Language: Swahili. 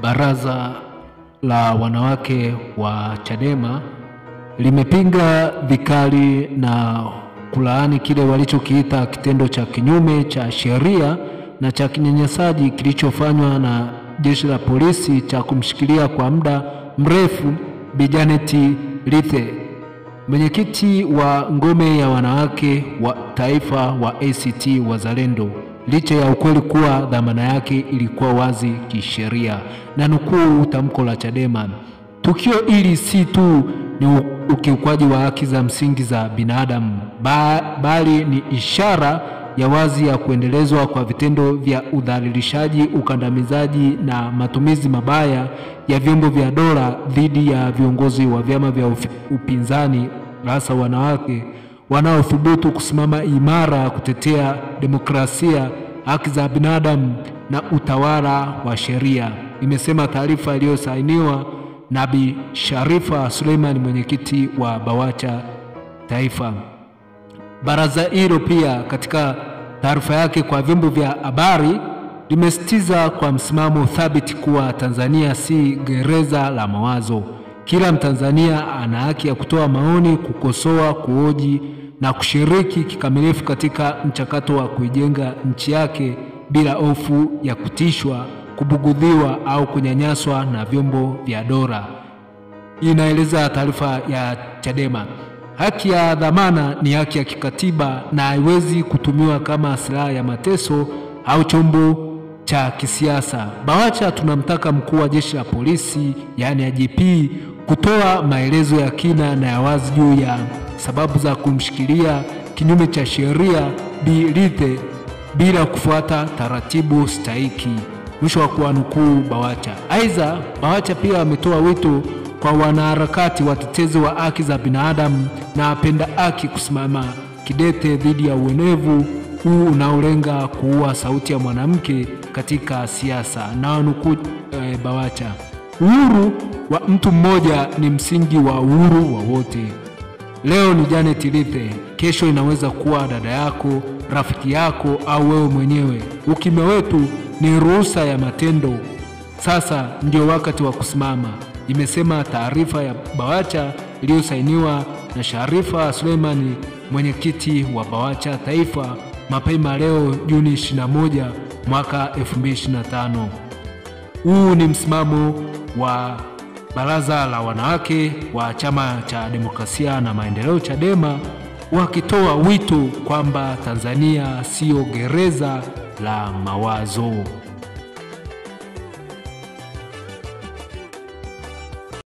Baraza la wanawake wa Chadema limepinga vikali na kulaani kile walichokiita kitendo cha kinyume cha sheria na cha kinyanyasaji kilichofanywa na jeshi la polisi cha kumshikilia kwa muda mrefu Bi Janet Lithe, mwenyekiti wa ngome ya wanawake wa taifa wa ACT Wazalendo, licha ya ukweli kuwa dhamana yake ilikuwa wazi kisheria. Na nukuu tamko la Chadema: tukio hili si tu ni ukiukwaji wa haki za msingi za binadamu, bali ni ishara ya wazi ya kuendelezwa kwa vitendo vya udhalilishaji, ukandamizaji na matumizi mabaya ya vyombo vya dola dhidi ya viongozi wa vyama vya upinzani, hasa wanawake wanaothubutu kusimama imara kutetea demokrasia, haki za binadamu na utawala wa sheria, imesema taarifa iliyosainiwa na Bi Sharifa Suleiman, mwenyekiti wa BAWACHA Taifa. Baraza hilo pia katika taarifa yake kwa vyombo vya habari limesitiza kwa msimamo thabiti kuwa Tanzania si gereza la mawazo. Kila Mtanzania ana haki ya kutoa maoni, kukosoa, kuhoji na kushiriki kikamilifu katika mchakato wa kuijenga nchi yake bila hofu ya kutishwa, kubugudhiwa au kunyanyaswa na vyombo vya dola. Inaeleza taarifa ya Chadema. Haki ya dhamana ni haki ya kikatiba na haiwezi kutumiwa kama silaha ya mateso au chombo cha kisiasa. BAWACHA tunamtaka mkuu wa jeshi la polisi, yani IGP, kutoa maelezo ya kina na ya wazi juu ya sababu za kumshikilia kinyume cha sheria Bi Lithe bila kufuata taratibu stahiki. Mwisho wa kuanukuu BAWACHA. Aidha, BAWACHA pia ametoa wito kwa wanaharakati, watetezi wa haki za binadamu na wapenda haki kusimama kidete dhidi ya uonevu huu unaolenga kuua sauti ya mwanamke katika siasa. Na nukuu BAWACHA: uhuru wa mtu mmoja ni msingi wa uhuru wa wote. Leo ni Janet Lithe, kesho inaweza kuwa dada yako, rafiki yako au wewe mwenyewe. Ukimya wetu ni ruhusa ya matendo. Sasa ndio wakati wa kusimama, imesema taarifa ya BAWACHA iliyosainiwa na Sharifa Suleiman, mwenyekiti wa BAWACHA Taifa, mapema leo Juni 21 mwaka 2025. Huu ni msimamo wa Baraza la wanawake wa Chama cha Demokrasia na Maendeleo Chadema, wakitoa wito kwamba Tanzania sio gereza la mawazo.